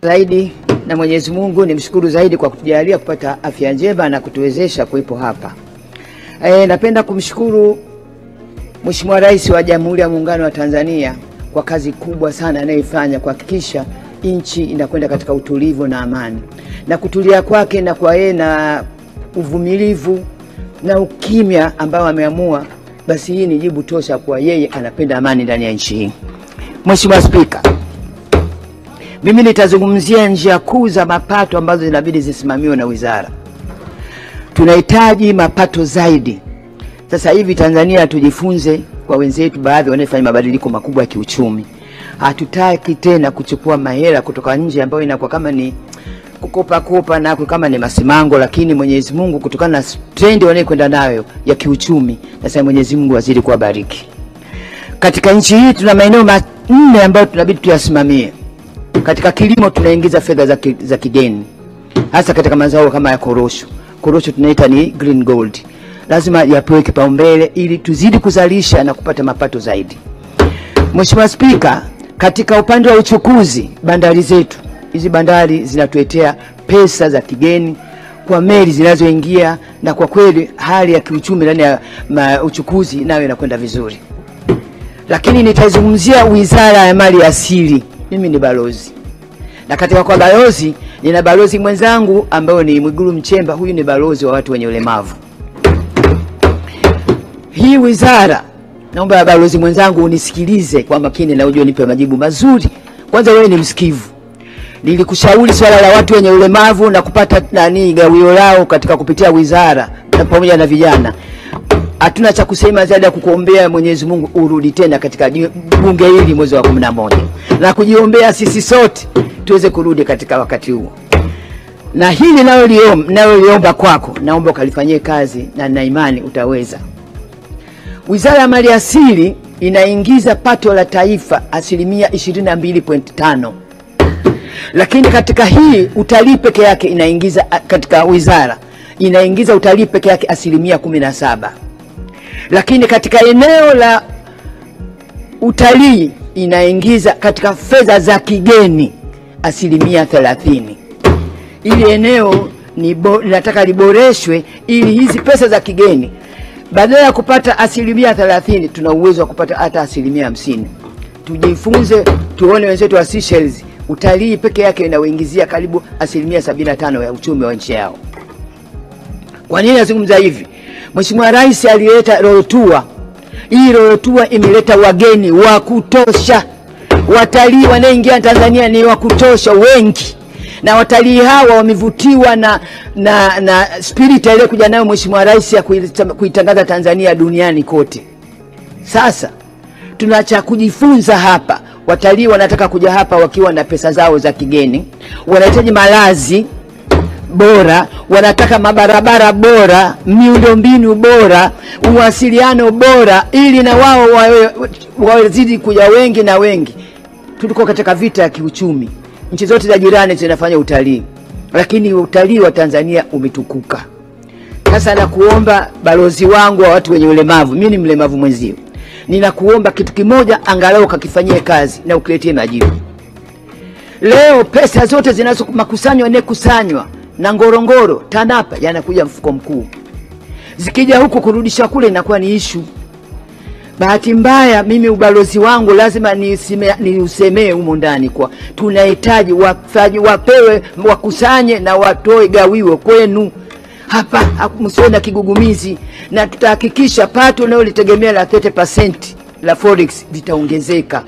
zaidi na Mwenyezi Mungu nimshukuru zaidi kwa kutujalia kupata afya njema na kutuwezesha kuwepo hapa. Napenda kumshukuru Mheshimiwa Rais wa Jamhuri ya Muungano wa Tanzania kwa kazi kubwa sana anayoifanya kuhakikisha nchi inakwenda katika utulivu na amani. Na kutulia kwake na kwa yeye na uvumilivu na ukimya ambao ameamua, basi hii ni jibu tosha kwa yeye anapenda amani ndani ya nchi hii. Mheshimiwa Spika, mimi nitazungumzia njia kuu za mapato ambazo inabidi zisimamiwe na wizara. Tunahitaji mapato zaidi. Sasa hivi Tanzania tujifunze kwa wenzetu baadhi wanafanya mabadiliko makubwa ya kiuchumi. Hatutaki tena kuchukua mahela kutoka nje ambayo inakuwa kama ni kukopa na kama ni masimango, lakini Mwenyezi Mungu kutokana na trend wanayokwenda nayo ya kiuchumi, sasa Mwenyezi Mungu azidi kuwabariki. Katika nchi hii tuna maeneo manne ambayo tunabidi tuyasimamie. Katika kilimo tunaingiza fedha za kigeni, hasa katika mazao kama ya korosho. Korosho tunaita ni green gold. Lazima yapewe kipaumbele ili tuzidi kuzalisha na kupata mapato zaidi. Mheshimiwa Spika, katika upande wa uchukuzi, bandari zetu, hizi bandari zinatuletea pesa za kigeni kwa meli zinazoingia, na kwa kweli hali ya kiuchumi ndani ya uchukuzi nayo inakwenda vizuri. Lakini nitazungumzia Wizara ya Mali Asili. Mimi ni balozi. Na katika kwa balozi, nina balozi mwenzangu ambaye ni Mwigulu Mchemba, huyu ni balozi wa watu wenye ulemavu. Hii wizara, naomba ya balozi mwenzangu unisikilize kwa makini na ujue nipe majibu mazuri. Kwanza wewe ni msikivu. Nilikushauri swala la watu wenye ulemavu na kupata gawio lao katika kupitia wizara na pamoja na vijana. Hatuna cha kusema zaidi ya kukuombea Mwenyezi Mungu urudi tena katika bunge hili mwezi wa 11. Na kujiombea sisi sote tuweze kurudi katika wakati huo. Na hili nalo liomba kwako, naomba ukalifanyie kazi na nina imani utaweza. Wizara ya Mali Asili inaingiza pato la taifa 22.5. Lakini katika hii utalii peke yake inaingiza, katika wizara inaingiza utalii peke yake 17. Lakini katika eneo la utalii inaingiza katika fedha za kigeni 30. Ili eneo nataka liboreshwe ili hizi pesa za kigeni badala ya kupata 30% tuna uwezo wa kupata hata 50%. Tujifunze, tuone wenzetu wa Seychelles, utalii peke yake inaoingizia karibu 75% ya uchumi wa nchi yao. Kwa nini nazungumza hivi? Mheshimiwa Rais alileta Royal Tour. Hii Royal Tour imeleta wageni wa kutosha. Watalii wanaoingia Tanzania ni wa kutosha wengi. Na watalii hawa wamevutiwa na spirit ile kuja nayo Mheshimiwa Rais ya kuitangaza Tanzania duniani kote. Sasa tunacha kujifunza hapa. Watalii wanataka kuja hapa wakiwa na pesa zao za kigeni. Wanahitaji malazi bora, wanataka mabarabara bora, miundombinu bora, uwasiliano bora, ili na wao wazidi kuja wengi na wengi. Tuliko katika vita ya kiuchumi. Nchi zote za jirani zinafanya utalii, lakini utalii wa Tanzania umetukuka. Sasa nakuomba balozi wangu wa watu wenye ulemavu, mimi ni mlemavu mwenzio. Ninakuomba kitu kimoja, angalau kakifanyie kazi na ukiletie majibu. Leo pesa zote zinazokusanywa na Ngorongoro, TANAPA yanakuja mfuko mkuu. Zikija huko kurudisha kule inakuwa ni issue. Bahati mbaya mimi ubalozi wangu lazima niusemee humo ndani kwa tunahitaji wapewe, wakusanye na watoe gawiwe kwenu. Hapa msiwe na kigugumizi, na tutahakikisha pato nao litegemea la 30% la forex litaongezeka.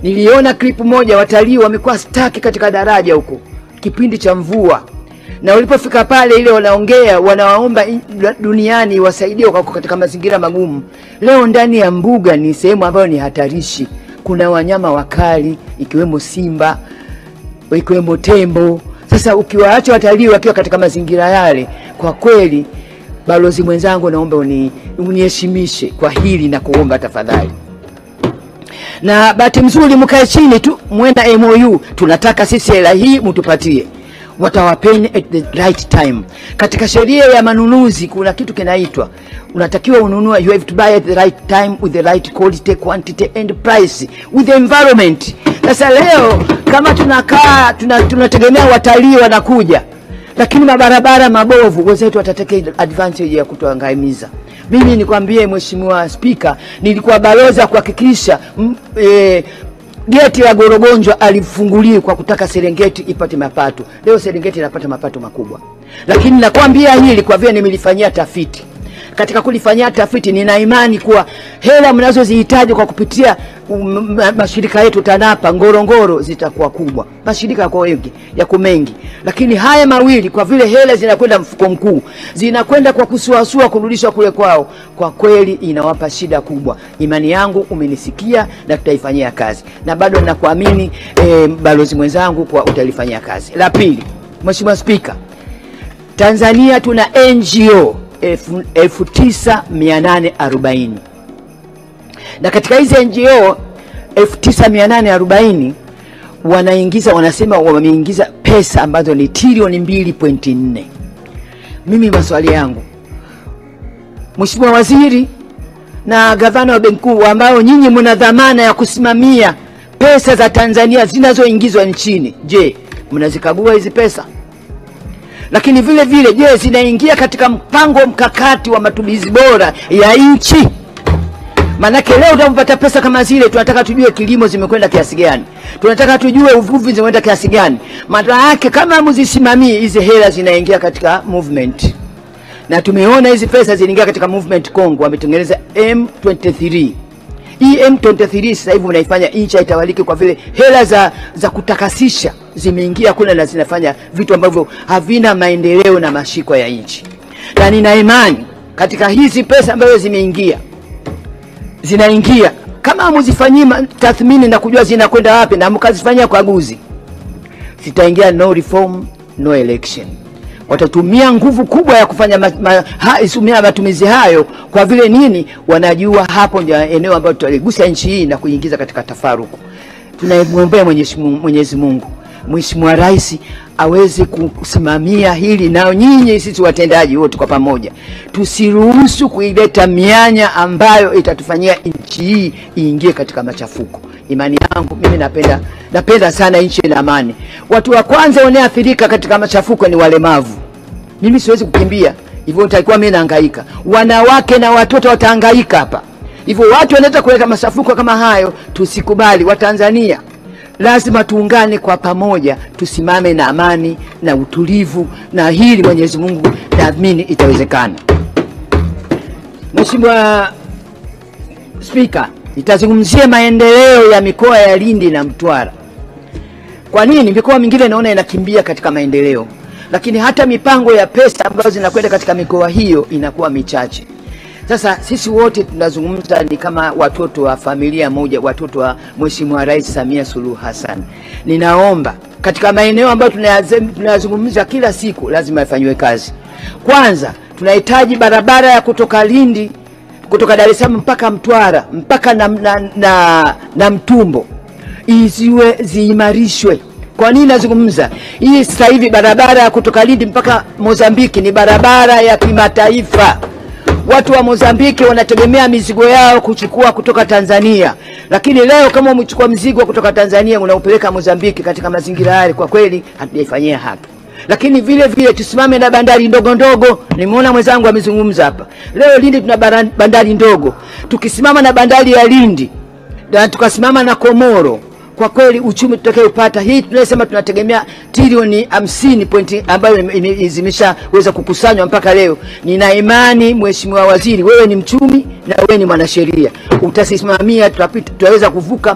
Niliona clip moja, watalii wamekuwa stuck katika daraja huko kipindi cha mvua, na walipofika pale ile wanaongea, wanawaomba duniani wasaidie katika mazingira magumu. Leo ndani ya mbuga ni sehemu ambayo ni hatarishi. Kuna wanyama wakali ikiwemo simba, ikiwemo tembo. Sasa ukiwaacha watalii wakiwa katika mazingira yale, kwa kweli balozi mwenzangu naomba uniheshimishe kwa hili na kuomba tafadhali. Na bahati mzuri mkae chini tu muenda MOU, tunataka sisi hela hii mtupatie. watawapeni at the right time. Katika sheria ya manunuzi kuna kitu kinaitwa unatakiwa ununua, you have to buy at the right time with the right quality, quantity and price with the environment. Sasa leo kama tunakaa tunategemea watalii wanakuja, lakini mabarabara mabovu, wenzetu watateke advantage ya kutuangamiza. Mimi nikwambie Mheshimiwa Spika, nilikuwa balozi kuhakikisha geti la Gorogonjwa alifunguliwa kwa kutaka Serengeti ipate mapato. Leo Serengeti inapata mapato makubwa. Lakini nakwambia hili kwa vile nimelifanyia tafiti. Katika kulifanyia tafiti nina imani kuwa hela mnazozihitaji kwa kupitia mashirika yetu TANAPA Ngorongoro zitakuwa kubwa. Mashirika yako wengi, yako mengi. Lakini haya mawili kwa vile hela zinakwenda mfuko mkuu, zinakwenda kwa kusuasua kurudishwa kule kwao, kwa kweli inawapa shida kubwa. Imani yangu umenisikia na tutaifanyia kazi. Na bado ninakuamini balozi mwenzangu kwa utalifanyia kazi. La pili, Mheshimiwa Spika, Tanzania tuna NGO 9840. Na katika hizi NGO 9840 wanasema wameingiza pesa ambazo ni trilioni 2.4. Mimi maswali yangu, Mheshimiwa Waziri na Gavana wa Benki Kuu ambao nyinyi mna dhamana ya kusimamia pesa za Tanzania zinazoingizwa nchini, je, mnazikagua hizi pesa? Lakini vile vile je, zinaingia katika mpango mkakati wa matumizi bora ya nchi? Manake leo tunapata pesa kama zile, tunataka tujue kilimo zimekwenda kiasi gani, tunataka tujue uvuvi zimekwenda kiasi gani. Maana yake kama mzisimamie hizi hela zinaingia katika movement. Na tumeona hizi pesa zinaingia katika movement Kongo, wametengeneza M23. Hii M23 sasa hivi unaifanya nchi itawalike kwa vile hela za kutakasisha zimeingia kule na zinafanya vitu ambavyo havina maendeleo na mashiko ya nchi. Na nina imani katika hizi pesa ambazo zinaingia kama mzifanyie tathmini na kujua zinakwenda wapi na mkazifanyia ukaguzi, zitaingia no reform no election. Watatumia nguvu kubwa ya kufanya matumizi hayo kwa vile nini? Wanajua hapo ndio eneo ambalo tutaligusa nchi hii na kuingiza katika tafaruku. Tunamwombea Mwenyezi Mungu Mheshimiwa Rais aweze kusimamia hili, na nyinyi sisi watendaji wote kwa pamoja tusiruhusu kuileta mianya ambayo itatufanyia nchi hii iingie katika machafuko. Imani yangu mimi napenda sana nchi ina amani. Watu wa kwanza wanaoathirika katika machafuko ni walemavu. Mimi siwezi kukimbia, hivyo nitakuwa mimi nahangaika. Wanawake na watoto watahangaika hapa. Hivyo watu wanataka kuleta machafuko kama hayo, tusikubali. Watanzania lazima tuungane kwa pamoja, tusimame na amani na utulivu, na hili Mwenyezi Mungu naamini itawezekana. Mheshimiwa Spika, itazungumzia maendeleo ya mikoa ya Lindi na Mtwara. Kwa nini mikoa mingine naona inakimbia katika maendeleo, lakini hata mipango ya pesa ambazo zinakwenda katika mikoa hiyo inakuwa michache? Sasa sisi wote tunazungumza ni kama watoto wa familia moja, watoto wa Mheshimiwa Rais Samia Suluhu Hassan. Ninaomba katika maeneo ambayo tunayazungumza kila siku lazima ifanywe kazi. Kwanza tunahitaji barabara ya kutoka Lindi, kutoka Dar es Salaam mpaka Mtwara, mpaka na Mtumbo, ziimarishwe. Kwa nini nazungumza? Hii sasa hivi barabara ya kutoka Lindi mpaka Mozambiki ni barabara ya kimataifa. Watu wa Mozambiki wanategemea mizigo yao kuchukua kutoka Tanzania. Lakini leo kama umechukua mzigo kutoka Tanzania unaupeleka Mozambiki katika mazingira yale, kwa kweli hatujaifanyia haki. Lakini vile vile tusimame na bandari ndogo ndogo. Nimeona mwenzangu amezungumza hapa. Leo Lindi tuna bandari ndogo. Tukisimama na bandari ya Lindi na tukasimama na Komoro, kwa kweli uchumi tutakayopata, hii tunasema tunategemea trilioni 50 ambayo zimeshaweza kukusanywa mpaka leo. Nina imani Mheshimiwa Waziri, wewe ni mchumi na wewe ni mwanasheria, utasimamia tutaweza kuvuka,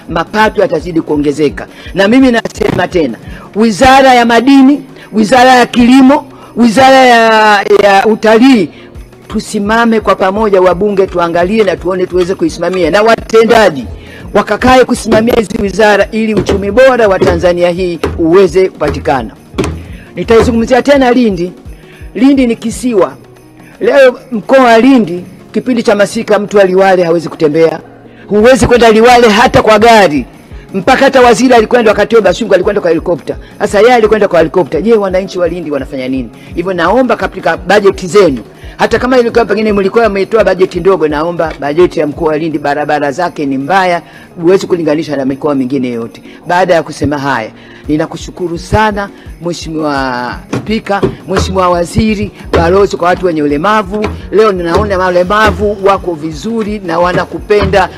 mapato yatazidi kuongezeka. Na mimi nasema tena, Wizara ya Madini, Wizara ya Kilimo, Wizara ya Utalii, tusimame kwa pamoja, wabunge tuangalie na tuone tuweze kuisimamia, na watendaji wakakae kusimamia hizi wizara ili uchumi bora wa Tanzania hii uweze kupatikana. Nitaizungumzia tena Lindi. Lindi ni kisiwa. Leo mkoa wa Lindi kipindi cha masika mtu wa Liwale hawezi kutembea. Huwezi kwenda Liwale hata kwa gari. Mpaka hata waziri alikwenda wakati huo Bashungwa alikwenda kwa helikopta. Sasa yeye alikwenda kwa helikopta. Je, wananchi wa Lindi wanafanya nini? Hivyo naomba katika bajeti zenu, hata kama ilikuwa pengine mlikuwa mmetoa bajeti ndogo, naomba bajeti ya mkoa wa Lindi, barabara zake ni mbaya, huwezi kulinganisha na mikoa mingine yote. Baada ya kusema haya, ninakushukuru sana Mheshimiwa Spika, Mheshimiwa Waziri, balozi kwa watu wenye ulemavu. Leo ninaona walemavu wako vizuri na wanakupenda.